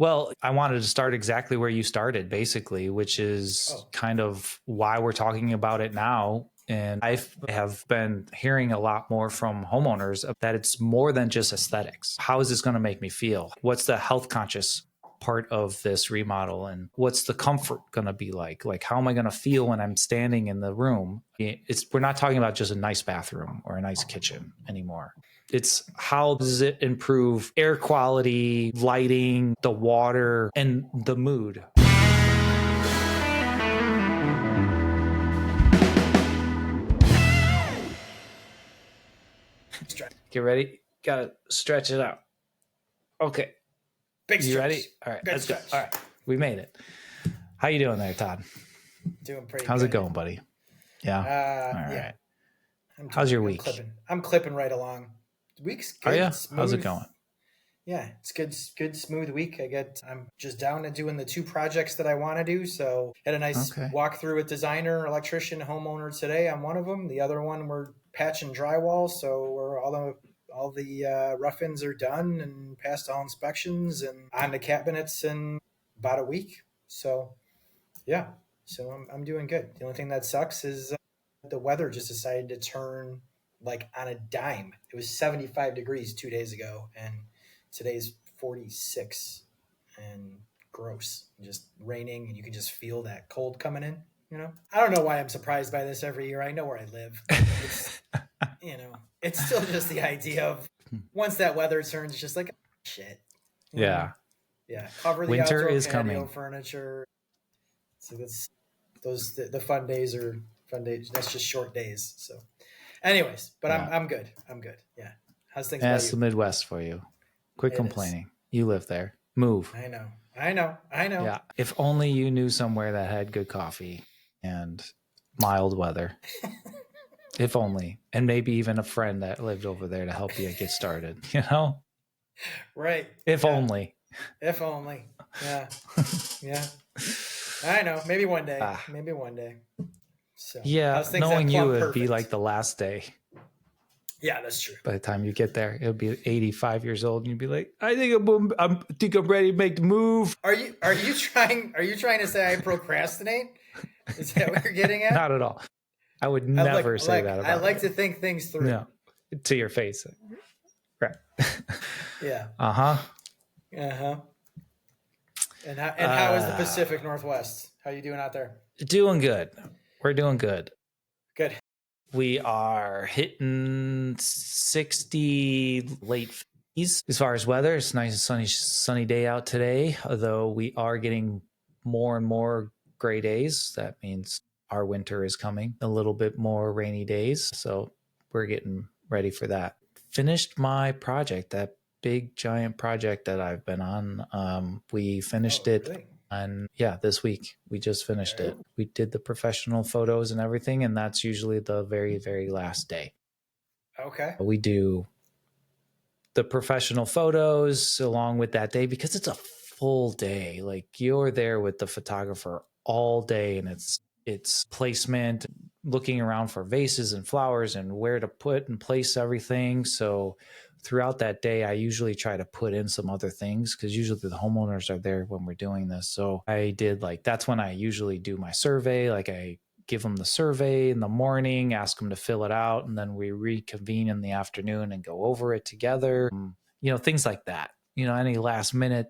Well, I wanted to start exactly where you started, basically, which is kind of why we're talking about it now. And I have been hearing a lot more from homeowners that it's more than just aesthetics. How is this going to make me feel? What's the health conscious part of this remodel? And what's the comfort going to be like? Like, how am I going to feel when I'm standing in the room? We're not talking about just a nice bathroom or a nice kitchen anymore. It's how does it improve air quality, lighting, the water, and the mood. Get ready. Gotta stretch it out. Okay. Big stretch. You ready? All right. Let's go. All right. We made it. How you doing there, Todd? Doing pretty How's good. it going, buddy? Yeah. All right. How's your week? I'm clipping right along. The week's good. Are you? Smooth. How's it going? Yeah, it's good, smooth week. I'm just down to doing the 2 projects that I want to do. So had a nice walkthrough with designer, electrician, homeowner today on one of them. The other one we're patching drywall. So we're all the rough ends are done and passed all inspections and on the cabinets in about a week. So yeah, so I'm doing good. The only thing that sucks is the weather just decided to turn like on a dime. It was 75 degrees 2 days ago and today's 46 and gross, just raining, and you can just feel that cold coming in. I don't know why I'm surprised by this every year. I know where I live. It's, it's still just the idea of once that weather turns, it's just like shit. Yeah. Yeah. Cover the winter outdoor is patio coming. Furniture. So the fun days are fun days. That's just short days. So, anyways, but yeah. I'm good. I'm good. Yeah. How's things? That's the Midwest for you. Quit complaining. You live there. Move. I know. Yeah. If only you knew somewhere that had good coffee and mild weather. If only. And maybe even a friend that lived over there to help you get started, Right. If only. If only. Yeah. Yeah. I know. Maybe one day. Maybe one day. So, yeah. Knowing you, it'd be like the last day. Yeah, that's true. By the time you get there, it'll be 85 years old, and you'd be like, "I think I'm ready to make the move." Are you trying to say I procrastinate? Is that what you're getting at? Not at all. I would never say that about I like to think things through. No, to your face. Right. Yeah. Uh-huh. Uh-huh. And how is the Pacific Northwest? How are you doing out there? Doing good. We're doing good. Good. We are hitting 60 late 50s as far as weather. It's nice and sunny day out today, although we are getting more and more gray days. That means our winter is coming, a little bit more rainy days. So we're getting ready for that. Finished my project, that big giant project that I've been on. We finished it. Really? And this week we just finished it. We did the professional photos and everything, and that's usually the very, very last day. Okay. We do the professional photos along with that day because it's a full day. Like you're there with the photographer all day, and it's placement, looking around for vases and flowers and where to put and place everything. So throughout that day, I usually try to put in some other things because usually the homeowners are there when we're doing this. So I did that's when I usually do my survey. Like I give them the survey in the morning, ask them to fill it out, and then we reconvene in the afternoon and go over it together. Things like that. Any last minute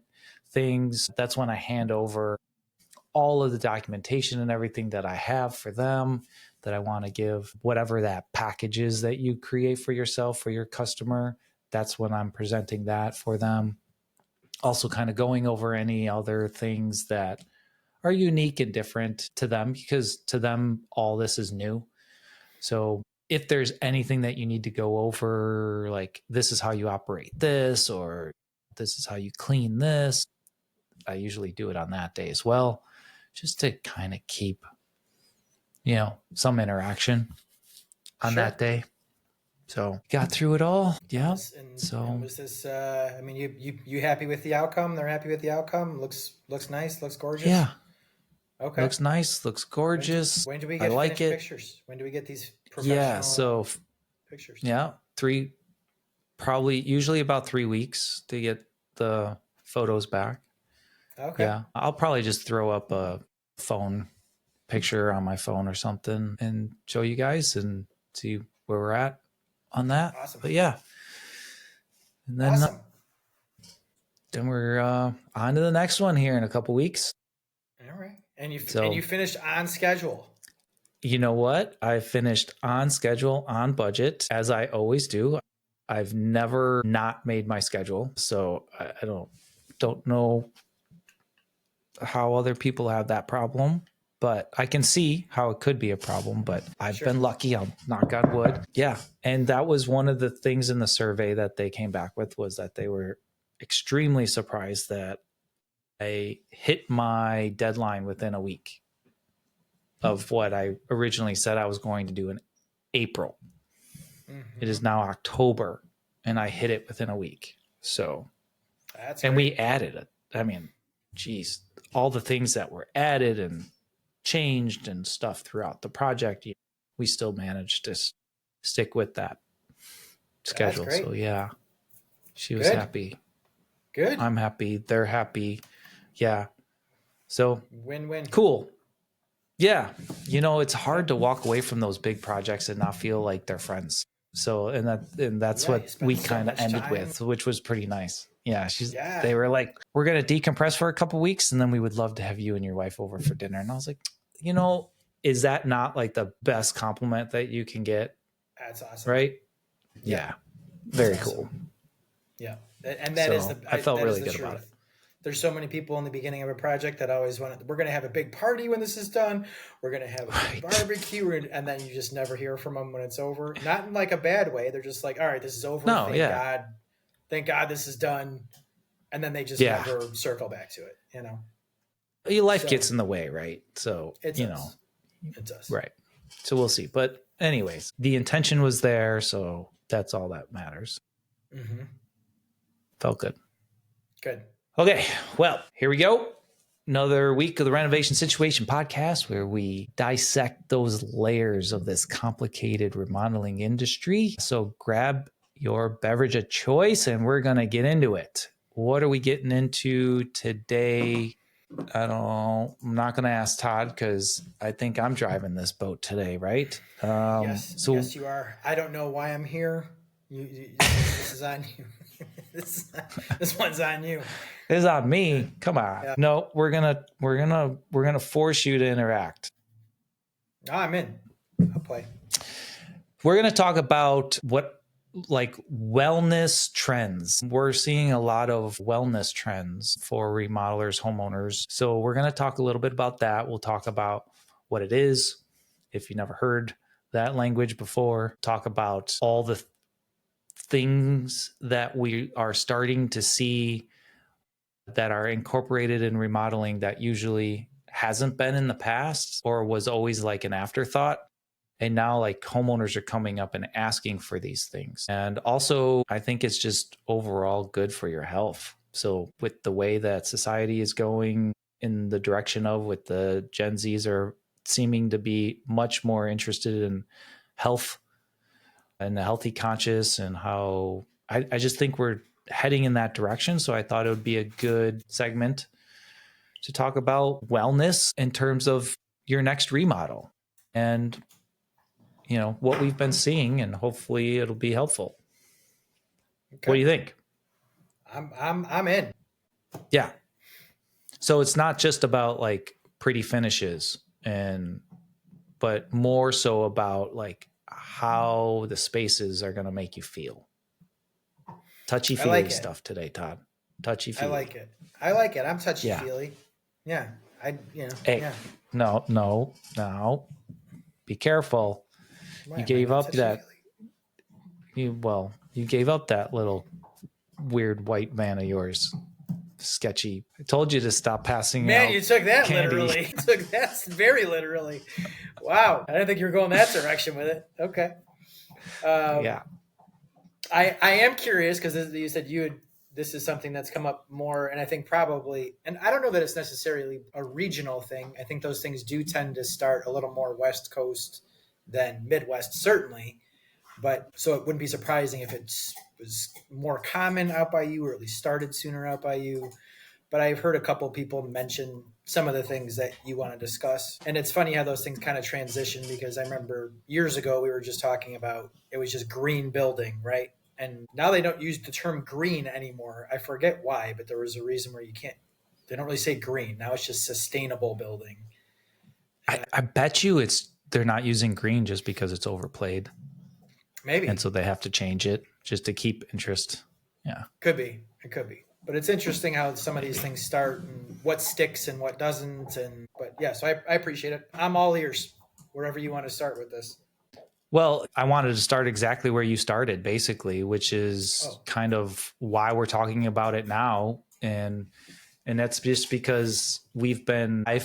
things. That's when I hand over all of the documentation and everything that I have for them that I want to give, whatever that package is that you create for yourself, for your customer. That's when I'm presenting that for them. Also kind of going over any other things that are unique and different to them, because to them, all this is new. So if there's anything that you need to go over, like this is how you operate this, or this is how you clean this, I usually do it on that day as well, just to kind of keep, some interaction on that day. So got through it all. Yeah. And was this, you happy with the outcome? They're happy with the outcome. Looks nice. Looks gorgeous. Yeah. Okay. Looks nice. Looks gorgeous. When do we get finished pictures? When do we get these professional pictures? Yeah. Usually about 3 weeks to get the photos back. Okay. Yeah. I'll probably just throw up a phone picture on my phone or something and show you guys and see where we're at on that. Awesome. But yeah. And Awesome. then we're on to the next one here in a couple weeks. All right. And you So finished on schedule. you know what? I finished on schedule, on budget, as I always do. I've never not made my schedule, so I don't know how other people have that problem, but I can see how it could be a problem. But I've been lucky. I'll knock on wood. Yeah, and that was one of the things in the survey that they came back with, was that they were extremely surprised that I hit my deadline within a week of what I originally said I was going to do in April. Mm-hmm. It is now October, and I hit it within a week. So, that's and great. we added it. I mean, geez, all the things that were added and changed and stuff throughout the project, we still managed to stick with that schedule. So yeah, she was happy. Good. I'm happy. They're happy. Yeah. So win-win. Cool. Yeah. It's hard to walk away from those big projects and not feel like they're friends. So, and that's what we kind of ended with, which was pretty nice. Yeah. They were like, we're going to decompress for a couple weeks, and then we would love to have you and your wife over for dinner. And I was like, is that not like the best compliment that you can get? That's awesome. Right? Yeah. Very cool. Yeah. And that is I felt really good about it. There's so many people in the beginning of a project that always want we're going to have a big party when this is done. We're going to have a big barbecue. And then you just never hear from them when it's over. Not in like a bad way. They're just like, all right, this is over. No, Thank God this is done. And then they just never circle back to it, Your life gets in the way, right? So, it does. Right. So we'll see. But anyways, the intention was there. So that's all that matters. Mm-hmm. Felt good. Good. Okay, well, here we go. Another week of the Renovation Situation podcast, where we dissect those layers of this complicated remodeling industry. So grab your beverage of choice and we're going to get into it. What are we getting into today? I'm not going to ask Todd because I think I'm driving this boat today, right? Yes, you are. I don't know why I'm here. This is on you. This one's on you. It's on me. Come on. Yeah. No, we're gonna force you to interact. No, I'm in. I'll play. We're gonna talk about wellness trends. We're seeing a lot of wellness trends for remodelers, homeowners. So we're gonna talk a little bit about that. We'll talk about what it is, if you never heard that language before. Talk about all the things that we are starting to see that are incorporated in remodeling that usually hasn't been in the past or was always like an afterthought. And now like homeowners are coming up and asking for these things. And also, I think it's just overall good for your health. So with the way that society is going in the direction of, with the Gen Zs are seeming to be much more interested in health and the healthy conscious, and how I just think we're heading in that direction. So I thought it would be a good segment to talk about wellness in terms of your next remodel and, what we've been seeing, and hopefully it'll be helpful. Okay. What do you think? I'm in. Yeah. So it's not just about like pretty finishes but more so about like how the spaces are going to make you feel. Touchy-feely stuff today, Todd. Touchy-feely. I like it. I'm touchy-feely. Yeah. Hey, no. Be careful. You gave up that. You gave up that little weird white van of yours. Sketchy. I told you to stop passing out. Man, you took that candy. Literally. You took that very literally. Wow. I didn't think you were going that direction with it. Okay. Yeah. I am curious because you said this is something that's come up more, and I think probably, and I don't know that it's necessarily a regional thing. I think those things do tend to start a little more West Coast than Midwest, certainly. But so it wouldn't be surprising if it was more common out by you, or at least started sooner out by you. but I've heard a couple people mention some of the things that you want to discuss. And it's funny how those things kind of transition, because I remember years ago we were just talking about, it was just green building, right? And now they don't use the term green anymore. I forget why, but there was a reason where they don't really say green. Now it's just sustainable building. I bet you they're not using green just because it's overplayed. Maybe. And so they have to change it just to keep interest. Yeah. Could be. It could be. But it's interesting how some of these things start and what sticks and what doesn't. But yeah, so I appreciate it. I'm all ears, wherever you want to start with this. Well, I wanted to start exactly where you started, basically, which is kind of why we're talking about it now. And that's just because I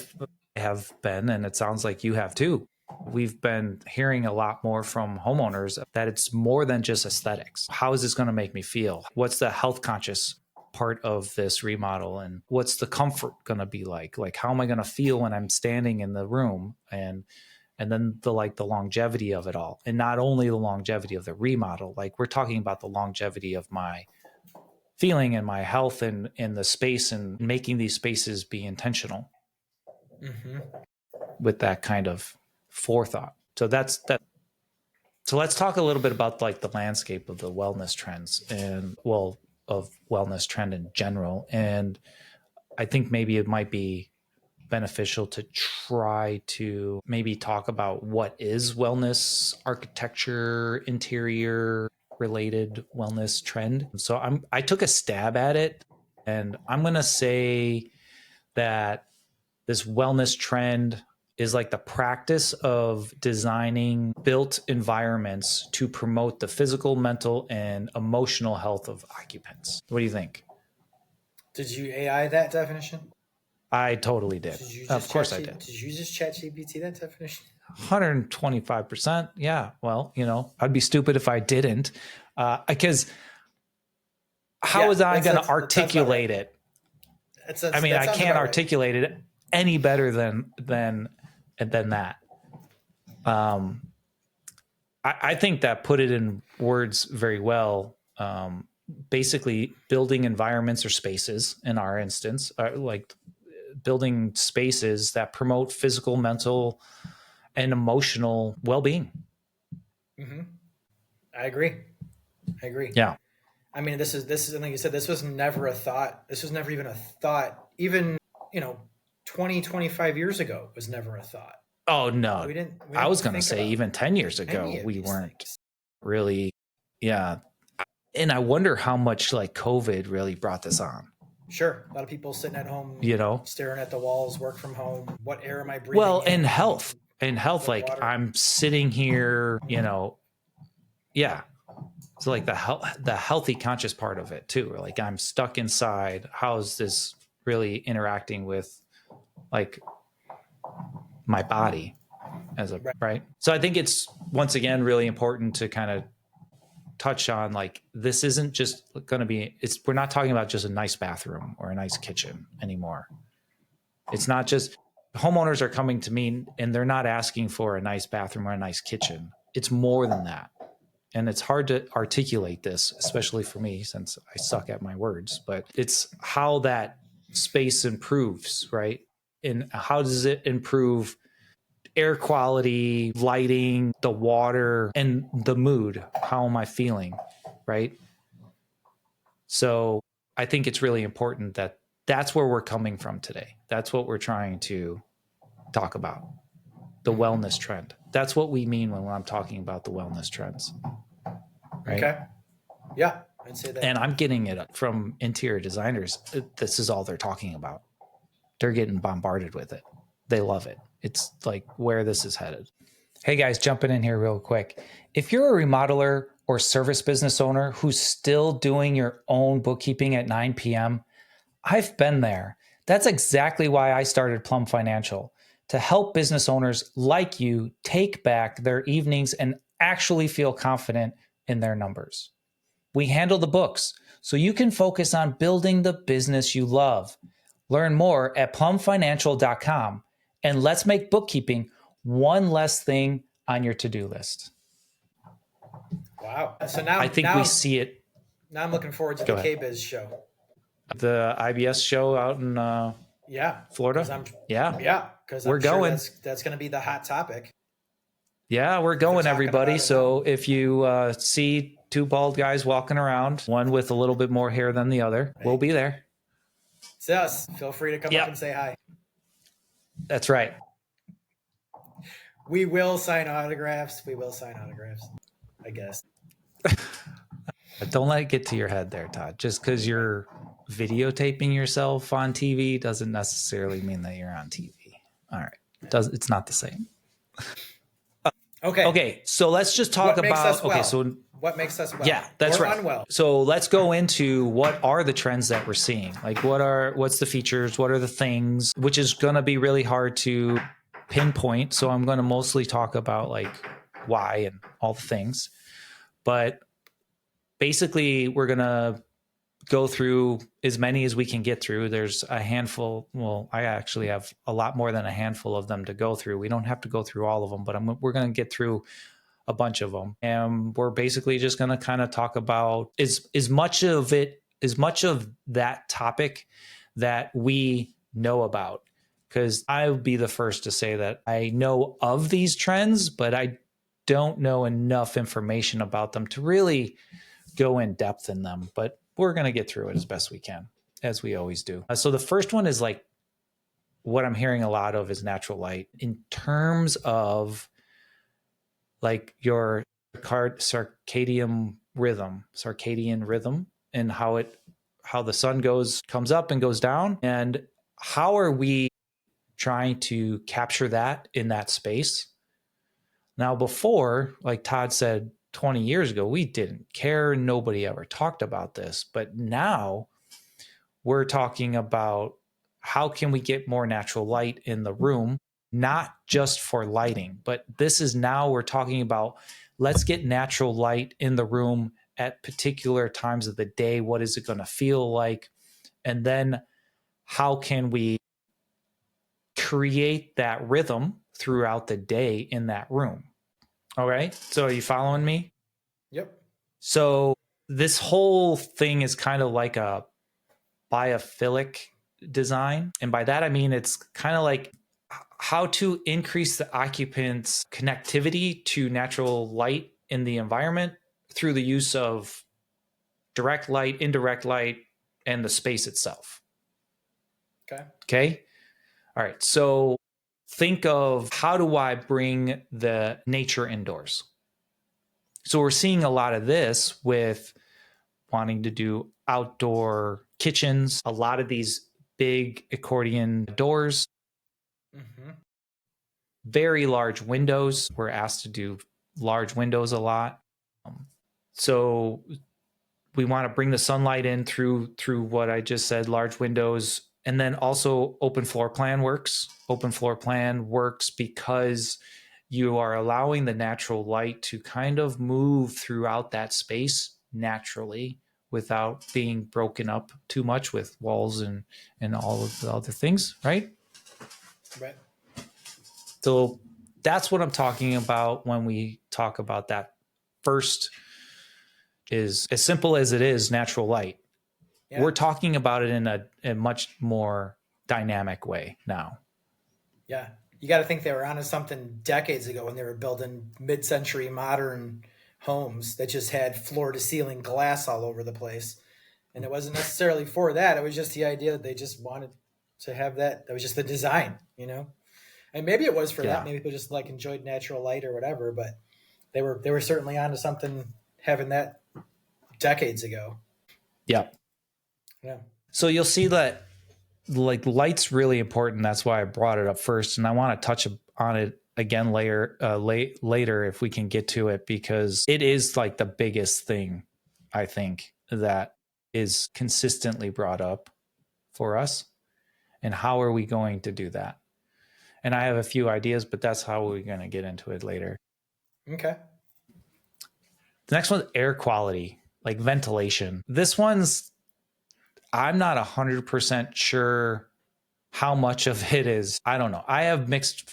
have been, and it sounds like you have too. We've been hearing a lot more from homeowners that it's more than just aesthetics. How is this going to make me feel? What's the health conscious part of this remodel? And what's the comfort going to be like? Like, how am I going to feel when I'm standing in the room? And then the longevity of it all. And not only the longevity of the remodel, like we're talking about the longevity of my feeling and my health and the space, and making these spaces be intentional with that kind of forethought. So that's that. So let's talk a little bit about like the landscape of the wellness trends of wellness trend in general. And I think maybe it might be beneficial to try to maybe talk about what is wellness architecture, interior related wellness trend. So I took a stab at it, and I'm going to say that this wellness trend is like the practice of designing built environments to promote the physical, mental, and emotional health of occupants. What do you think? Did you AI that definition? I totally did. Of course I did. Did you just ChatGPT that definition? 125%. Yeah. Well, I'd be stupid if I didn't, because how was I going to articulate it? I can't articulate it any better than that. I think that put it in words very well. Basically, building environments or spaces, in our instance, like building spaces that promote physical, mental, and emotional well-being. Mm-hmm. I agree. Yeah. I mean, this is like you said, this was never a thought. This was never even a thought. Even 20, 25 years ago was never a thought. Oh no. I was going to say even 10 years ago, we weren't really. Yeah. And I wonder how much like COVID really brought this on. Sure. A lot of people sitting at home, staring at the walls, work from home. What air am I breathing? Well, and health, like water. I'm sitting here, yeah. So like the healthy conscious part of it too. Like I'm stuck inside. How is this really interacting with like my body right? So I think it's once again really important to kind of touch on like this isn't just going to be we're not talking about just a nice bathroom or a nice kitchen anymore. It's not just homeowners are coming to me and they're not asking for a nice bathroom or a nice kitchen. It's more than that. And it's hard to articulate this, especially for me since I suck at my words, but it's how that space improves, right? And how does it improve air quality, lighting, the water, and the mood? How am I feeling, right? So I think it's really important that that's where we're coming from today. That's what we're trying to talk about, the wellness trend. That's what we mean when I'm talking about the wellness trends. Right? Okay. Yeah, I'd say that. And I'm getting it from interior designers. This is all they're talking about. They're getting bombarded with it. They love it. It's like where this is headed. Hey guys, jumping in here real quick. If you're a remodeler or service business owner who's still doing your own bookkeeping at 9 p.m., I've been there. That's exactly why I started Plum Financial, to help business owners like you take back their evenings and actually feel confident in their numbers. We handle the books so you can focus on building the business you love. Learn more at plumfinancial.com, and let's make bookkeeping one less thing on your to-do list. Wow. So now I think we see it. Now I'm looking forward to the K-Biz show. The IBS show out in Florida. Because we're going. That's going to be the hot topic. Yeah, we're going, everybody. So if you see two bald guys walking around, one with a little bit more hair than the other, we'll be there. It's us. Feel free to come up and say hi. That's right. We will sign autographs. I guess. Don't let it get to your head there, Todd. Just because you're videotaping yourself on TV doesn't necessarily mean that you're on TV. All right. It's not the same. Okay. So let's just talk about. Okay. So what makes us well? Yeah, that's right. Unwell. So let's go into what are the trends that we're seeing. Like what's the features? What are the things? Which is going to be really hard to pinpoint. So I'm going to mostly talk about like why and all the things. But basically, we're going to go through as many as we can get through. There's a handful. Well, I actually have a lot more than a handful of them to go through. We don't have to go through all of them, but we're going to get through a bunch of them. And we're basically just going to kind of talk about as much of that topic that we know about. Because I would be the first to say that I know of these trends, but I don't know enough information about them to really go in depth in them. But we're going to get through it as best we can, as we always do. So the first one is like what I'm hearing a lot of is natural light in terms of like your circadian rhythm and how the sun comes up and goes down. And how are we trying to capture that in that space? Now, before, like Todd said, 20 years ago, we didn't care. Nobody ever talked about this. But now we're talking about how can we get more natural light in the room, not just for lighting, but we're talking about let's get natural light in the room at particular times of the day. What is it going to feel like? And then how can we create that rhythm throughout the day in that room? All right. So are you following me? Yep. So this whole thing is kind of like a biophilic design. And by that, I mean, it's kind of like how to increase the occupant's connectivity to natural light in the environment through the use of direct light, indirect light, and the space itself. Okay. All right. So think of how do I bring the nature indoors? So we're seeing a lot of this with wanting to do outdoor kitchens, a lot of these big accordion doors, very large windows. We're asked to do large windows a lot. So we want to bring the sunlight in through what I just said, large windows. And then also open floor plan works. Open floor plan works because you are allowing the natural light to kind of move throughout that space naturally without being broken up too much with walls and all of the other things, right? Right. So that's what I'm talking about when we talk about that. First is as simple as it is natural light. Yeah. We're talking about it in a much more dynamic way now. Yeah. You got to think they were onto something decades ago when they were building mid-century modern homes that just had floor-to-ceiling glass all over the place. And it wasn't necessarily for that. It was just the idea that they just wanted to have that. That was just the design, you know? And maybe it was for that. Maybe people just like enjoyed natural light or whatever. But they were certainly onto something having that decades ago. Yeah. Yeah. So you'll see that like light's really important. That's why I brought it up first. And I want to touch on it again later if we can get to it, because it is like the biggest thing, I think, that is consistently brought up for us. And how are we going to do that? And I have a few ideas, but that's how we're going to get into it later. Okay. The next one, air quality, like ventilation. This one's, I'm not 100% sure how much of it is. I don't know. I have mixed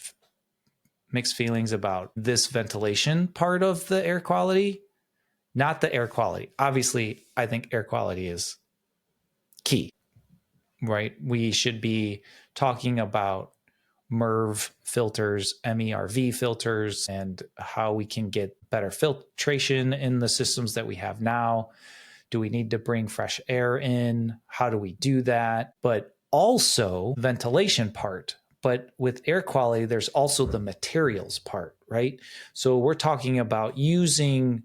feelings about this ventilation part of the air quality, not the air quality. Obviously, I think air quality is key. right? We should be talking about MERV filters, MERV filters, and how we can get better filtration in the systems that we have now. Do we need to bring fresh air in? How do we do that? But also ventilation part. But with air quality, there's also the materials part, right? So we're talking about using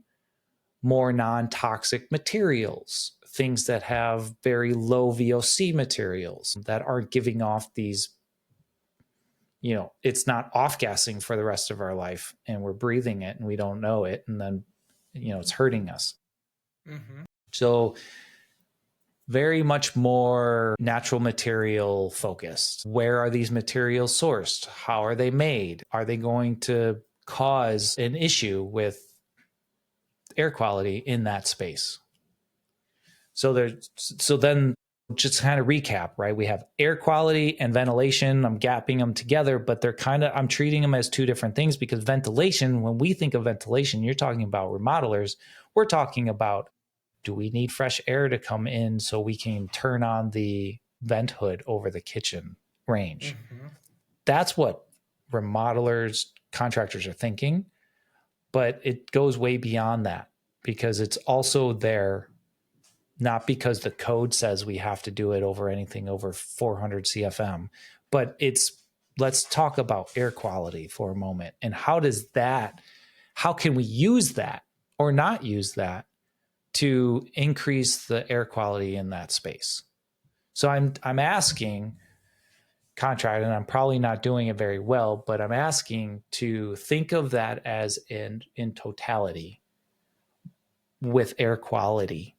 more non-toxic materials, things that have very low VOC materials that aren't giving off these, it's not off-gassing for the rest of our life, and we're breathing it and we don't know it, and then it's hurting us. Mm-hmm. So very much more natural material focused. Where are these materials sourced? How are they made? Are they going to cause an issue with air quality in that space? So then just kind of recap, right? We have air quality and ventilation. I'm gapping them together, but I'm treating them as two different things, because ventilation, when we think of ventilation, you're talking about remodelers. We're talking about, do we need fresh air to come in so we can turn on the vent hood over the kitchen range? Mm-hmm. That's what remodelers, contractors are thinking, but it goes way beyond that, because it's also there, not because the code says we have to do it over anything over 400 CFM, but let's talk about air quality for a moment. And how can we use that or not use that to increase the air quality in that space? So I'm asking contract, and I'm probably not doing it very well, but I'm asking to think of that as in totality with air quality,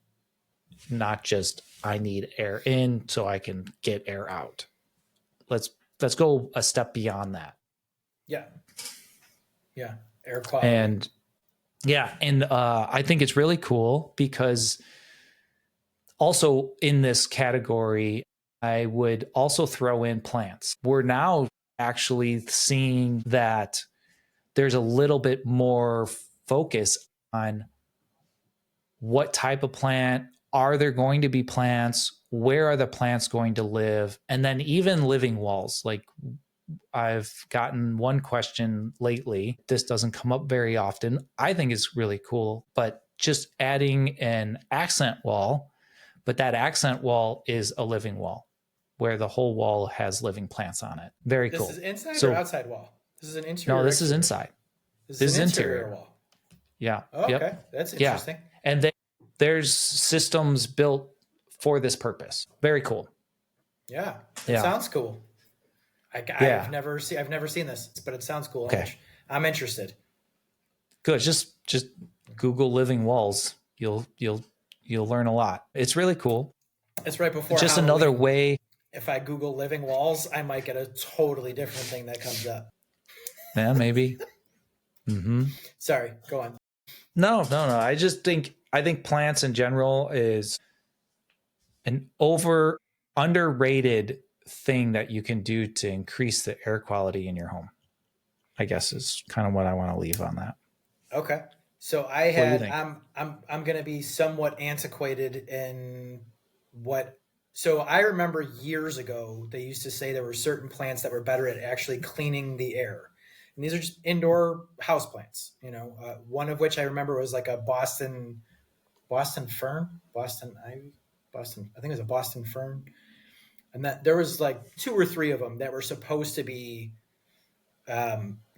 not just I need air in so I can get air out. Let's go a step beyond that. Yeah. Air quality. And I think it's really cool, because also in this category, I would also throw in plants. We're now actually seeing that there's a little bit more focus on what type of plant. Are there going to be plants? Where are the plants going to live? And then even living walls. Like, I've gotten one question lately. This doesn't come up very often. I think it's really cool, but just adding an accent wall, but that accent wall is a living wall where the whole wall has living plants on it. Very cool. This is inside or outside wall? This is an interior. No, this is inside. This is an interior wall. Yeah. Oh, okay. Yep. That's interesting. Yeah. And there's systems built for this purpose. Very cool. Yeah. It sounds cool. I've never seen this, but it sounds cool. Okay. I'm interested. Good. Just Google living walls. You'll learn a lot. It's really cool. It's right before just Halloween. Another way. If I Google living walls, I might get a totally different thing that comes up. Yeah, maybe. Mm-hmm. Sorry, go on. No. I think plants in general is an underrated thing that you can do to increase the air quality in your home, I guess, is kind of what I want to leave on that. Okay. So I'm going to be somewhat antiquated in so I remember years ago, they used to say there were certain plants that were better at actually cleaning the air. And these are just indoor house plants, one of which I remember was like a Boston fern, Boston ivy, I think it was a Boston fern. And that there was like 2 or 3 of them that were supposed to be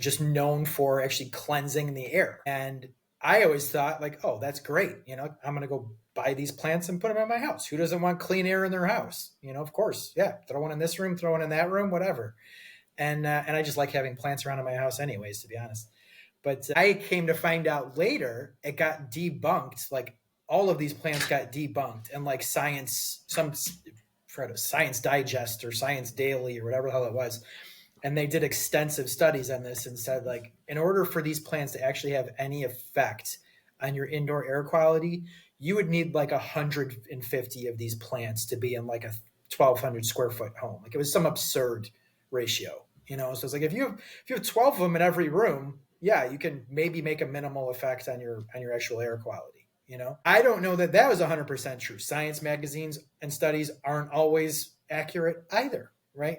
just known for actually cleansing the air. And I always thought like, oh, that's great. I'm going to go buy these plants and put them in my house. Who doesn't want clean air in their house? Of course. Yeah. Throw one in this room, throw one in that room, whatever. And I just like having plants around in my house anyways, to be honest. But I came to find out later, it got debunked. Like all of these plants got debunked, and like Science Digest or Science Daily or whatever the hell it was. And they did extensive studies on this and said, like, in order for these plants to actually have any effect on your indoor air quality, you would need like 150 of these plants to be in like a 1,200 square foot home. Like it was some absurd ratio, So it's like if you have 12 of them in every room, yeah, you can maybe make a minimal effect on your actual air quality. I don't know that that was 100% true. Science magazines and studies aren't always accurate either, right?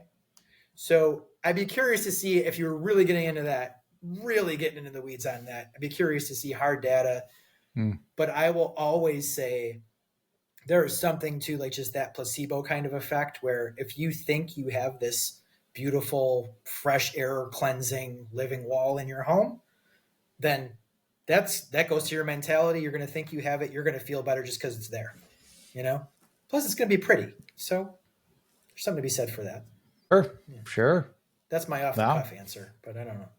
So I'd be curious to see if you're really getting into that, really getting into the weeds on that. I'd be curious to see hard data. But I will always say there is something to like just that placebo kind of effect where if you think you have this beautiful, fresh air cleansing living wall in your home, then that goes to your mentality. You're going to think you have it. You're going to feel better just because it's there, Plus, it's going to be pretty. So there's something to be said for that. Sure. That's my off the cuff answer, but I don't know.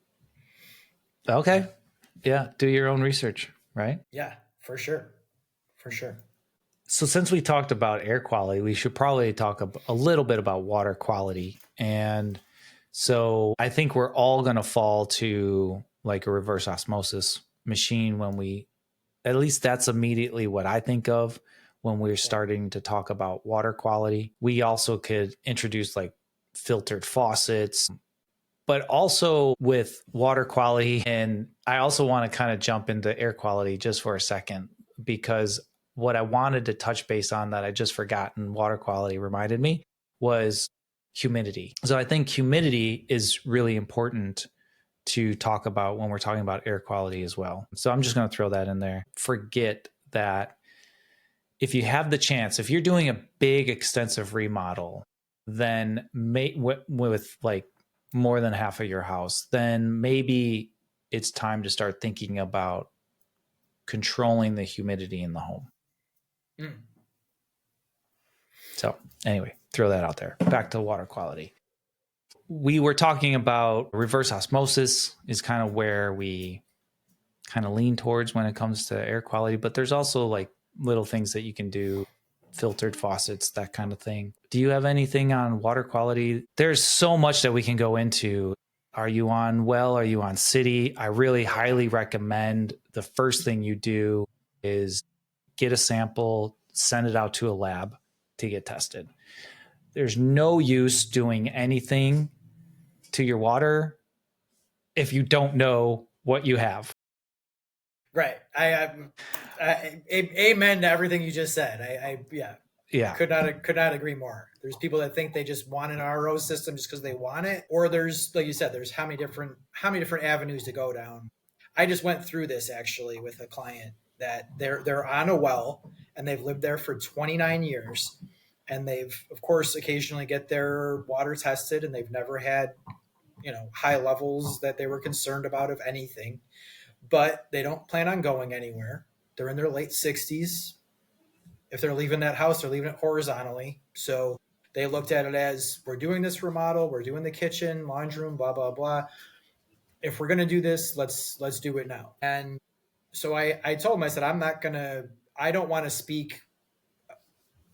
Okay. Yeah. Do your own research, right? Yeah, for sure. For sure. So since we talked about air quality, we should probably talk a little bit about water quality. And so I think we're all going to fall to like a reverse osmosis machine when at least that's immediately what I think of when we're starting to talk about water quality. We also could introduce like filtered faucets, but also with water quality. And I also want to kind of jump into air quality just for a second, because what I wanted to touch base on that I just forgotten water quality reminded me was humidity. So I think humidity is really important to talk about when we're talking about air quality as well. So I'm just going to throw that in there. Forget that if you have the chance, if you're doing a big extensive remodel, then with like more than half of your house, then maybe it's time to start thinking about controlling the humidity in the home. So anyway, throw that out there. Back to water quality. We were talking about reverse osmosis is kind of where we kind of lean towards when it comes to air quality, but there's also like little things that you can do, filtered faucets, that kind of thing. Do you have anything on water quality? There's so much that we can go into. Are you on well? Are you on city? I really highly recommend the first thing you do is get a sample, send it out to a lab to get tested. There's no use doing anything to your water if you don't know what you have. Right. I amen to everything you just said. Yeah. Could not agree more. There's people that think they just want an RO system just because they want it, or there's, like you said, there's how many different avenues to go down. I just went through this actually with a client that they're on a well and they've lived there for 29 years, and they've of course occasionally get their water tested, and they've never had high levels that they were concerned about of anything. But they don't plan on going anywhere. They're in their late 60s. If they're leaving that house, they're leaving it horizontally. So they looked at it as, we're doing this remodel, we're doing the kitchen, laundry room, blah, blah, blah. If we're going to do this, let's do it now. And so I told them, I said, I don't want to speak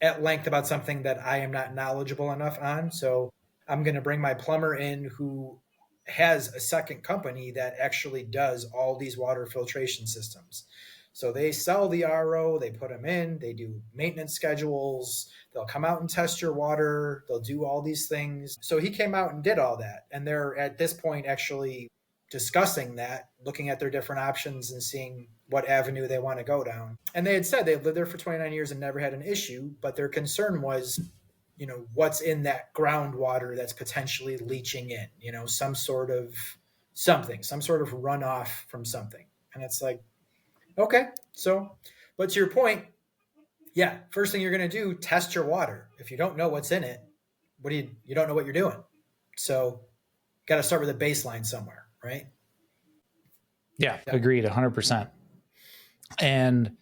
at length about something that I am not knowledgeable enough on. So I'm going to bring my plumber in who has a second company that actually does all these water filtration systems. So they sell the RO, they put them in, they do maintenance schedules, they'll come out and test your water, they'll do all these things. So he came out and did all that. And they're at this point actually discussing that, looking at their different options and seeing what avenue they want to go down. And they had said they've lived there for 29 years and never had an issue, but their concern was, what's in that groundwater that's potentially leaching in, some sort of runoff from something. And it's like, okay, so, but to your point, yeah, first thing you're going to do, test your water. If you don't know what's in it, you don't know what you're doing. So got to start with a baseline somewhere, right? Yeah. Agreed 100%. And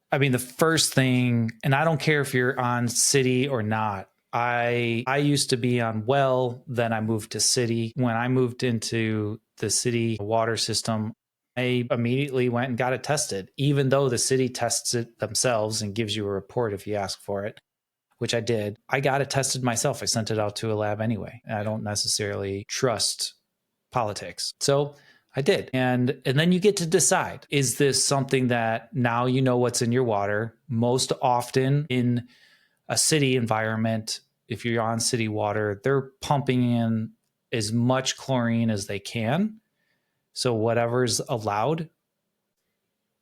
I mean, the first thing, and I don't care if you're on city or not, I used to be on well, then I moved to city. When I moved into the city water system, I immediately went and got it tested, even though the city tests it themselves and gives you a report if you ask for it, which I did. I got it tested myself. I sent it out to a lab anyway. I don't necessarily trust politics. So I did. And then you get to decide, is this something that now you know what's in your water? Most often in a city environment, if you're on city water, they're pumping in as much chlorine as they can. So whatever's allowed,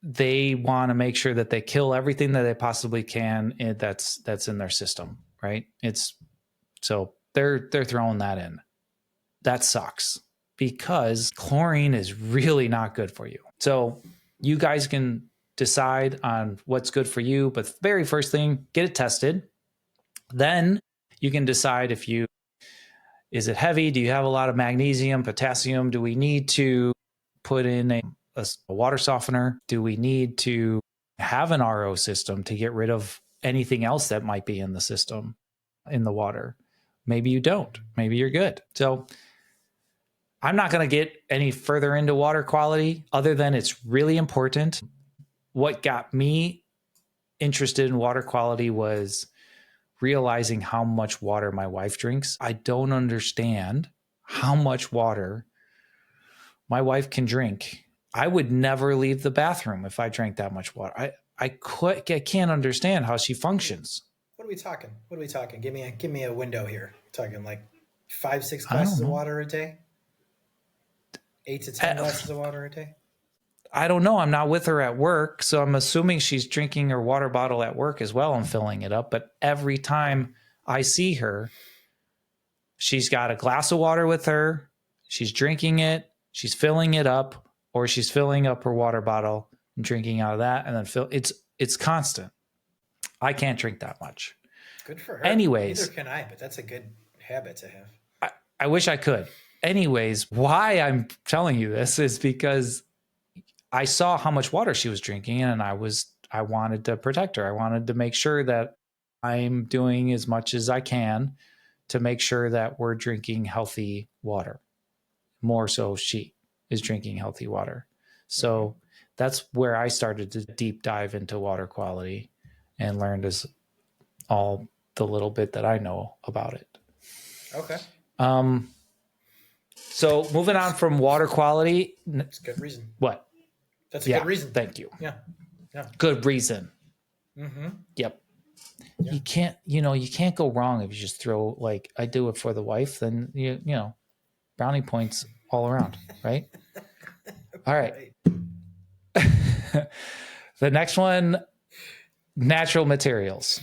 they want to make sure that they kill everything that they possibly can that's in their system, right? So they're throwing that in. That sucks because chlorine is really not good for you. So you guys can decide on what's good for you, but very first thing, get it tested. Then you can decide is it heavy? Do you have a lot of magnesium, potassium? Do we need to put in a water softener? Do we need to have an RO system to get rid of anything else that might be in the system, in the water? Maybe you don't. Maybe you're good. So I'm not going to get any further into water quality other than it's really important. What got me interested in water quality was realizing how much water my wife drinks. I don't understand how much water my wife can drink. I would never leave the bathroom if I drank that much water. I can't understand how she functions. What are we talking? Give me a window here. Talking like 5-6 glasses of water a day? 8 to 10 glasses of water a day? I don't know. I'm not with her at work, so I'm assuming she's drinking her water bottle at work as well and filling it up. But every time I see her, she's got a glass of water with her. She's drinking it. She's filling it up, or she's filling up her water bottle and drinking out of that, and then it's constant. I can't drink that much. Good for her. Anyways, neither can I, but that's a good habit to have. I wish I could. Anyways, why I'm telling you this is because I saw how much water she was drinking, and I wanted to protect her. I wanted to make sure that I'm doing as much as I can to make sure that we're drinking healthy water. More so she is drinking healthy water. So that's where I started to deep dive into water quality and learned all the little bit that I know about it. Okay. So moving on from water quality. That's a good reason. What? That's a good reason. Thank you. Yeah. Good reason. Mm-hmm. Yep. Yeah. You can't go wrong if you just throw, like I do it for the wife, then you know, brownie points all around, right? All right. The next one, natural materials.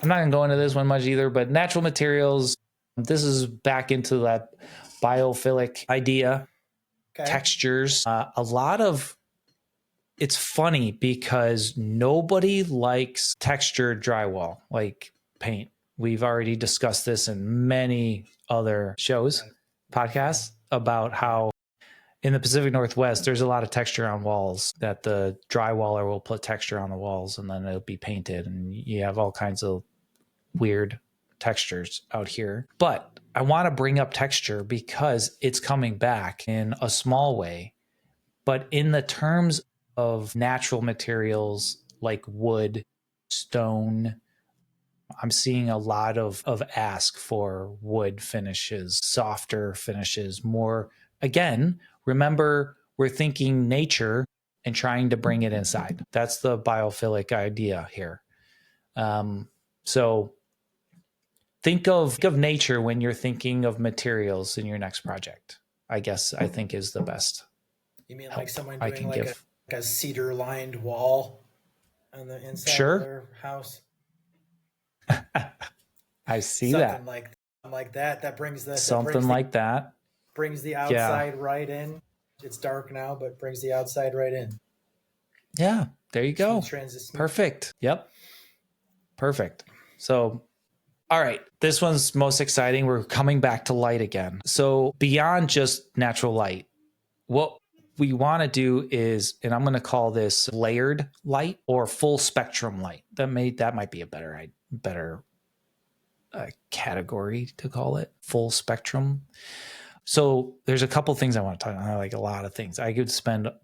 I'm not going to go into this one much either, but natural materials, this is back into that biophilic idea. Okay. Textures. It's funny because nobody likes textured drywall, like paint. We've already discussed this in many other shows, podcasts, about how in the Pacific Northwest, there's a lot of texture on walls that the drywaller will put texture on the walls and then it'll be painted. And you have all kinds of weird textures out here. But I want to bring up texture because it's coming back in a small way. But in the terms of natural materials like wood, stone, I'm seeing a lot of ask for wood finishes, softer finishes, more. Again, remember, we're thinking nature and trying to bring it inside. That's the biophilic idea here. So think of nature when you're thinking of materials in your next project, I think is the best. You mean like someone doing like a cedar lined wall on the inside of their house? I see something that. Like that. That brings the brings the outside right in. It's dark now, but brings the outside right in. Yeah, there you go. Perfect. Yep. Perfect. So, all right, this one's most exciting. We're coming back to light again. So beyond just natural light, what we want to do is, and I'm going to call this layered light or full spectrum light. That might be a better category to call it, full spectrum. So there's a couple things I want to talk about, like a lot of things.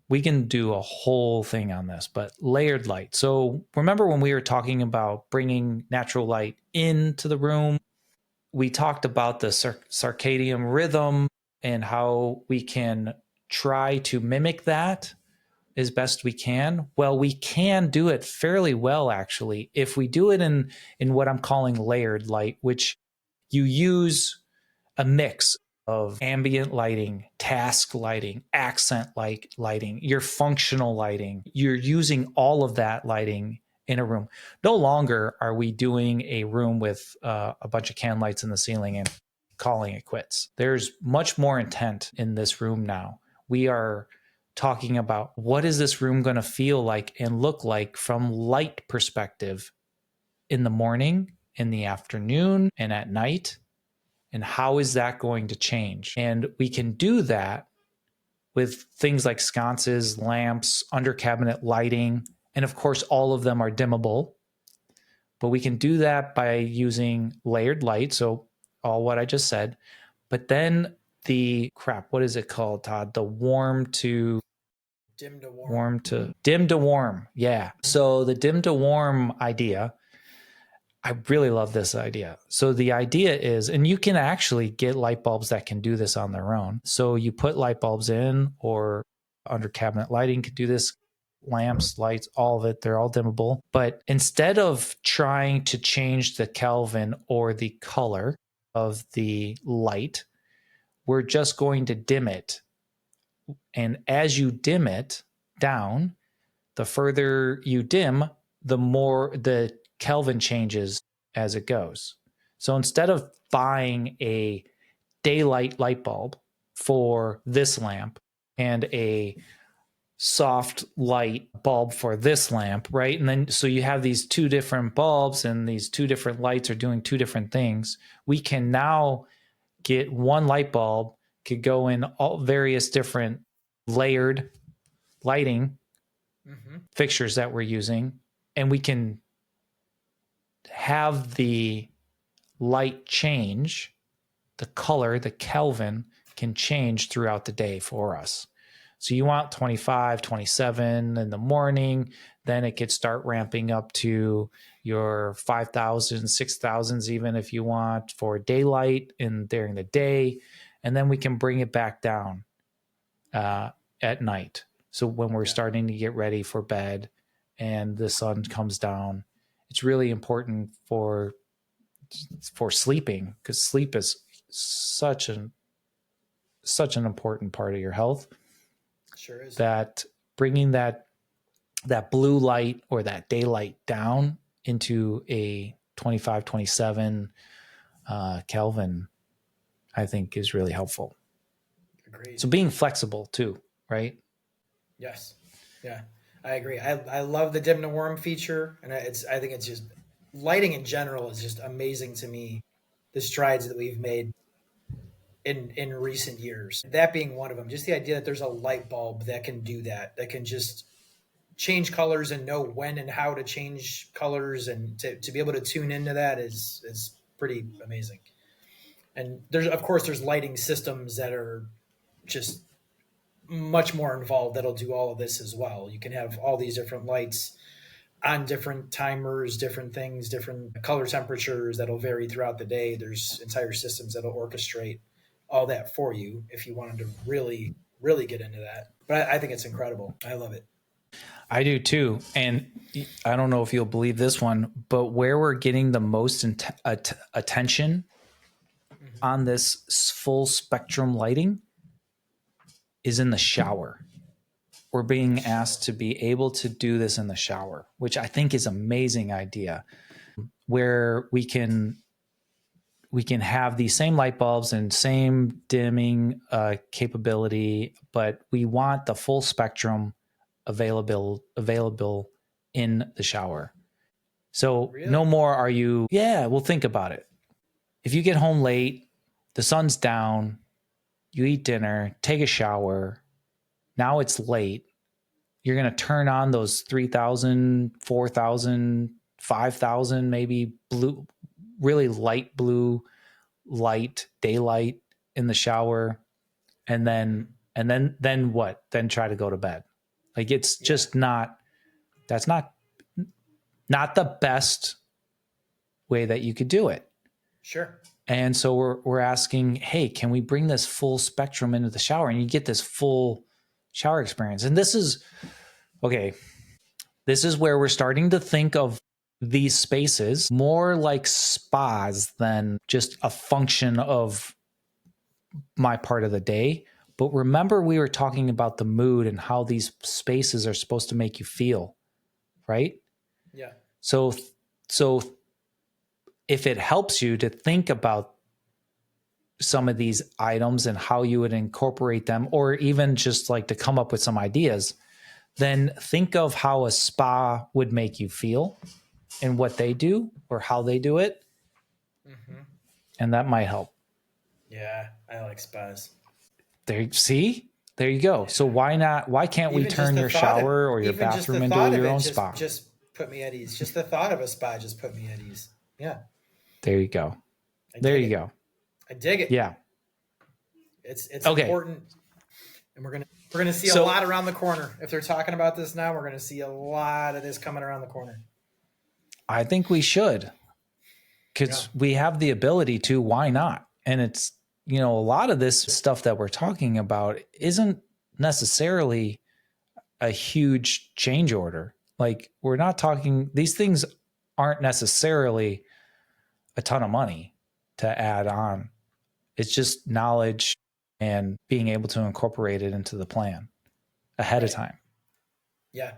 We can do a whole thing on this, but layered light. So remember when we were talking about bringing natural light into the room, we talked about the circadian rhythm and how we can try to mimic that as best we can. Well, we can do it fairly well, actually, if we do it in what I'm calling layered light, which you use a mix of ambient lighting, task lighting, accent lighting, your functional lighting. You're using all of that lighting in a room. No longer are we doing a room with a bunch of can lights in the ceiling and calling it quits. There's much more intent in this room now. We are talking about what is this room going to feel like and look like from light perspective in the morning, in the afternoon, and at night. And how is that going to change? And we can do that with things like sconces, lamps, under cabinet lighting, and of course, all of them are dimmable. But we can do that by using layered light. So all what I just said. But then what is it called, Todd? The dim to warm. Yeah. So the dim to warm idea, I really love this idea. So the idea is, and you can actually get light bulbs that can do this on their own. So you put light bulbs in, or under cabinet lighting could do this, lamps, lights, all of it, they're all dimmable. But instead of trying to change the Kelvin or the color of the light, we're just going to dim it. And as you dim it down, the further you dim, the more the Kelvin changes as it goes. So instead of buying a daylight light bulb for this lamp and a soft light bulb for this lamp, right? And then so you have these two different bulbs and these two different lights are doing two different things. We can now get one light bulb, could go in all various different layered lighting fixtures that we're using, and we can have the light change, the color, the Kelvin can change throughout the day for us. So you want 25, 27 in the morning, then it could start ramping up to your 5,000, 6,000s, even if you want for daylight and during the day. And then we can bring it back down at night. So when we're starting to get ready for bed and the sun comes down, it's really important for sleeping, because sleep is such an important part of your health. Sure is. That bringing that blue light or that daylight down into a 25, 27 Kelvin, I think is really helpful. Agreed. So being flexible too, right? Yes. Yeah, I agree. I love the dim to warm feature, and I think it's just, lighting in general is just amazing to me. The strides that we've made in recent years. That being one of them, just the idea that there's a light bulb that can do that can just change colors and know when and how to change colors, and to be able to tune into that is pretty amazing. And there's lighting systems that are just much more involved that'll do all of this as well. You can have all these different lights on different timers, different things, different color temperatures that'll vary throughout the day. There's entire systems that'll orchestrate all that for you if you wanted to really, really get into that. But I think it's incredible. I love it. I do too. And I don't know if you'll believe this one, but where we're getting the most attention on this full spectrum lighting is in the shower. We're being asked to be able to do this in the shower, which I think is an amazing idea, where we can have these same light bulbs and same dimming capability, but we want the full spectrum available in the shower. So really? No more are you, well, think about it. If you get home late, the sun's down, you eat dinner, take a shower, now it's late, you're going to turn on those 3,000, 4,000, 5,000, maybe blue, really light blue light, daylight in the shower. And then what? Then try to go to bed. Like it's just that's not the best way that you could do it. Sure. And so we're asking, hey, can we bring this full spectrum into the shower, and you get this full shower experience? And this is where we're starting to think of these spaces more like spas than just a function of my part of the day. But remember, we were talking about the mood and how these spaces are supposed to make you feel, right? Yeah. So if it helps you to think about some of these items and how you would incorporate them, or even just like to come up with some ideas, then think of how a spa would make you feel and what they do or how they do it. Mm-hmm. And that might help. Yeah, I like spas. There you go. Yeah. So why can't we turn your shower or your bathroom into your own spa? Just put me at ease. Just the thought of a spa just put me at ease. Yeah. There you go. There you go. I dig it. Yeah. It's okay. Important. And we're gonna see a lot around the corner. If they're talking about this now, we're gonna see a lot of this coming around the corner. I think we should. Because we have the ability to, why not? And it's, a lot of this stuff that we're talking about isn't necessarily a huge change order. Like, we're not talking, these things aren't necessarily a ton of money to add on. It's just knowledge and being able to incorporate it into the plan ahead of time. Yeah.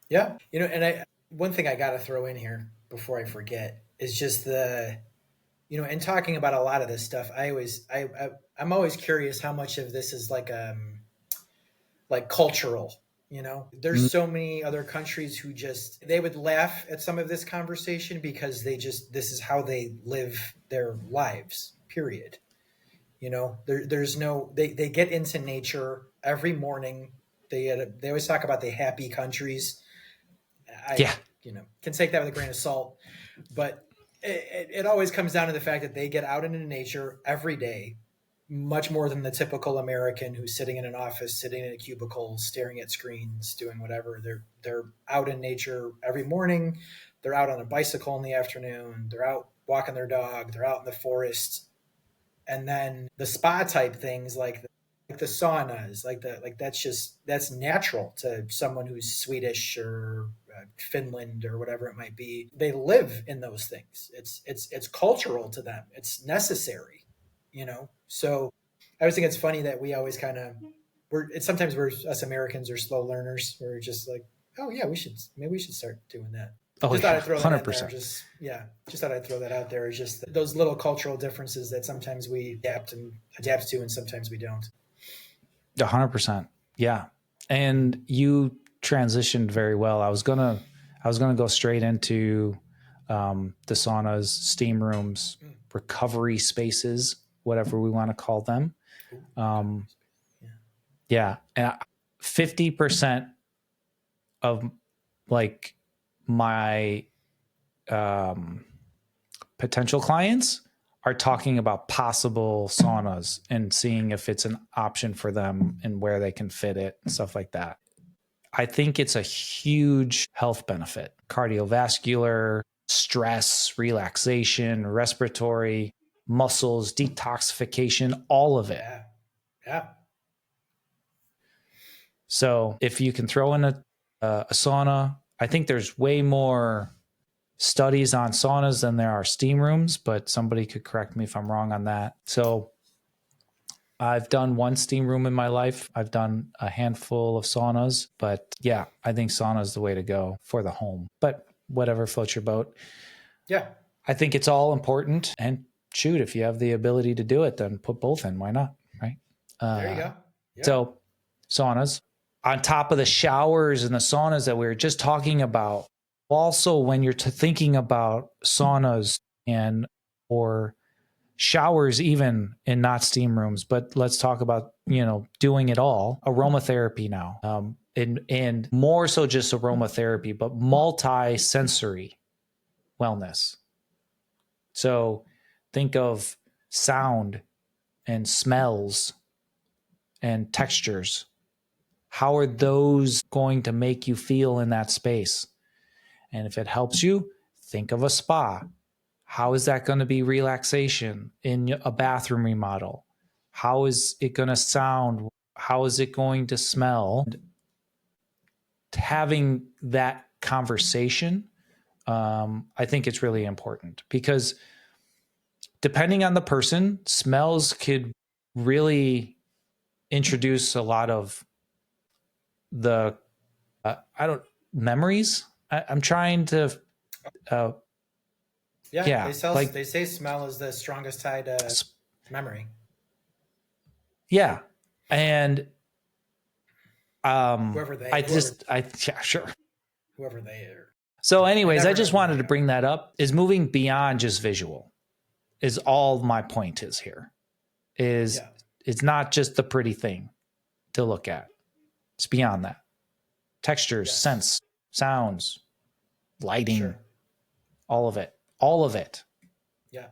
Yeah. And one thing I got to throw in here before I forget is just in talking about a lot of this stuff, I'm always curious how much of this is like cultural. There's so many other countries who they would laugh at some of this conversation because this is how they live their lives, period. There's no, they get into nature every morning. They always talk about the happy countries. Can take that with a grain of salt, but it always comes down to the fact that they get out into nature every day, much more than the typical American who's sitting in an office, sitting in a cubicle, staring at screens, doing whatever. They're out in nature every morning. They're out on a bicycle in the afternoon. They're out walking their dog. They're out in the forest. And then the spa type things like the saunas, that's natural to someone who's Swedish or Finland or whatever it might be. They live in those things. It's cultural to them. It's necessary, So I always think it's funny that we always sometimes us Americans are slow learners. We're just like, oh yeah, maybe we should start doing that. Just thought I'd throw that 100%. In there. Just thought I'd throw that out there. It's just those little cultural differences that sometimes we adapt to, and sometimes we don't. 100%. Yeah. And you transitioned very well. I was gonna go straight into the saunas, steam rooms, recovery spaces, whatever we want to call them. Yeah. And 50% of like my potential clients are talking about possible saunas and seeing if it's an option for them and where they can fit it and stuff like that. I think it's a huge health benefit: cardiovascular, stress, relaxation, respiratory, muscles, detoxification, all of it. Yeah. So if you can throw in a sauna, I think there's way more studies on saunas than there are steam rooms, but somebody could correct me if I'm wrong on that. So I've done one steam room in my life. I've done a handful of saunas, but yeah, I think sauna is the way to go for the home, but whatever floats your boat. Yeah. I think it's all important, and shoot, if you have the ability to do it, then put both in. Why not? Right. There you go. Yeah. So saunas on top of the showers and the saunas that we were just talking about. Also, when you're thinking about saunas or showers, even in not steam rooms, but let's talk about, doing it all, aromatherapy now, and more so just aromatherapy, but multi-sensory wellness. So think of sound and smells and textures. How are those going to make you feel in that space? And if it helps you, think of a spa. How is that going to be relaxation in a bathroom remodel? How is it going to sound? How is it going to smell? Having that conversation, I think it's really important, because depending on the person, smells could really introduce a lot of the memories. I'm trying to they say smell is the strongest tie to memory. Yeah. And whoever they sure. Whoever they are. So anyways, I just wanted to bring that up, is moving beyond just visual is all my point is here. It's not just the pretty thing to look at. It's beyond that. Textures, scents, sounds, lighting, all of it. All of it. Yeah.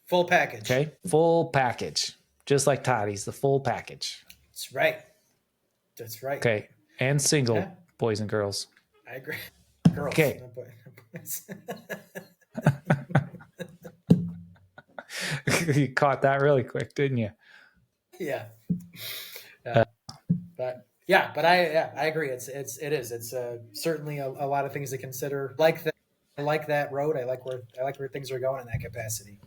Full package. Okay. Full package. Just like Todd, he's the full package. That's right. Okay. And single, boys and girls. I agree. Girls. Okay. You caught that really quick, didn't you? Yeah. But I agree. It is. It's certainly a lot of things to consider. I like that road. I like where things are going in that capacity.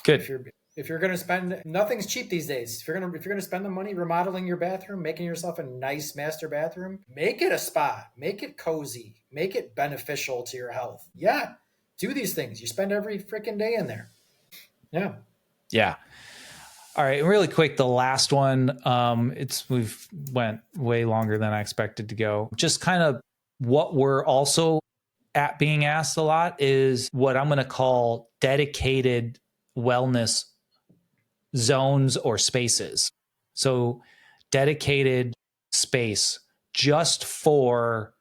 Good. If you're going to spend, nothing's cheap these days. If you're going to spend the money remodeling your bathroom, making yourself a nice master bathroom, make it a spa, make it cozy, make it beneficial to your health. Yeah. Do these things. You spend every freaking day in there. Yeah. Yeah. All right. Really quick, the last one. We've went way longer than I expected to go. Just kind of what we're also being asked a lot is what I'm going to call dedicated wellness zones or spaces. So dedicated space just for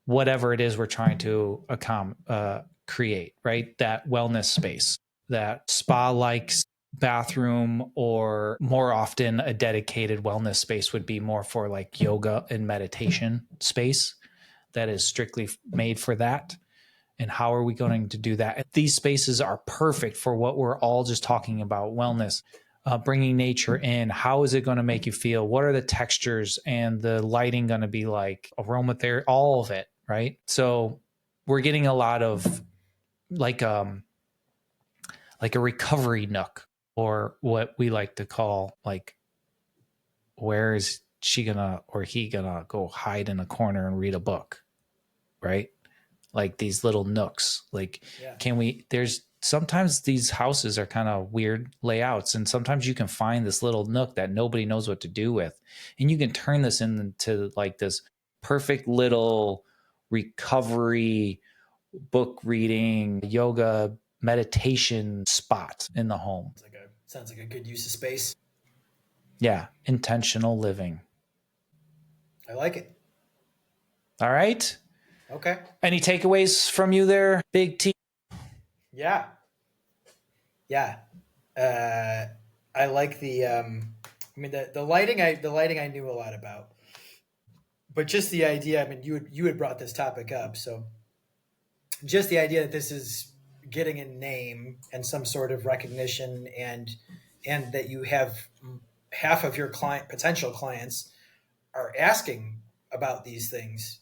whatever it is we're trying to create, right? That wellness space, that spa-like bathroom, or more often a dedicated wellness space would be more for like yoga and meditation space that is strictly made for that. And how are we going to do that? These spaces are perfect for what we're all just talking about, wellness, bringing nature in. How is it going to make you feel? What are the textures and the lighting going to be like? Aromatherapy, all of it, right? So we're getting a lot of like a recovery nook, or what we like to call like, where is she gonna or he gonna go hide in a corner and read a book, right? Like these little nooks. Like, there's sometimes these houses are kind of weird layouts, and sometimes you can find this little nook that nobody knows what to do with. And you can turn this into like this perfect little recovery, book reading, yoga, meditation spot in the home. Sounds like a good use of space. Yeah. Intentional living. I like it. All right. Okay. Any takeaways from you there, Big T? Yeah. I like the lighting. The lighting I knew a lot about, but just the idea. I mean, you had brought this topic up, so just the idea that this is getting a name and some sort of recognition, and that you have half of your potential clients are asking about these things,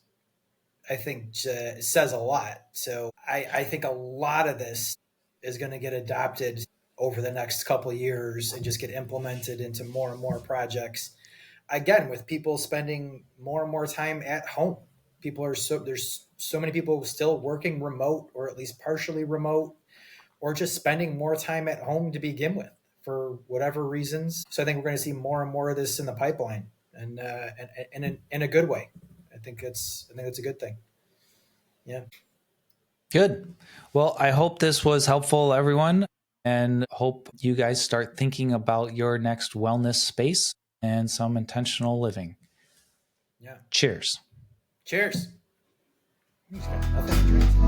I think says a lot. So I think a lot of this is going to get adopted over the next couple of years and just get implemented into more and more projects. Again, with people spending more and more time at home. There's so many people still working remote, or at least partially remote, or just spending more time at home to begin with for whatever reasons. So I think we're going to see more and more of this in the pipeline, and in a good way. I think it's a good thing. Yeah. Good. Well, I hope this was helpful, everyone, and hope you guys start thinking about your next wellness space and some intentional living. Yeah. Cheers. Cheers. He's got nothing to drink.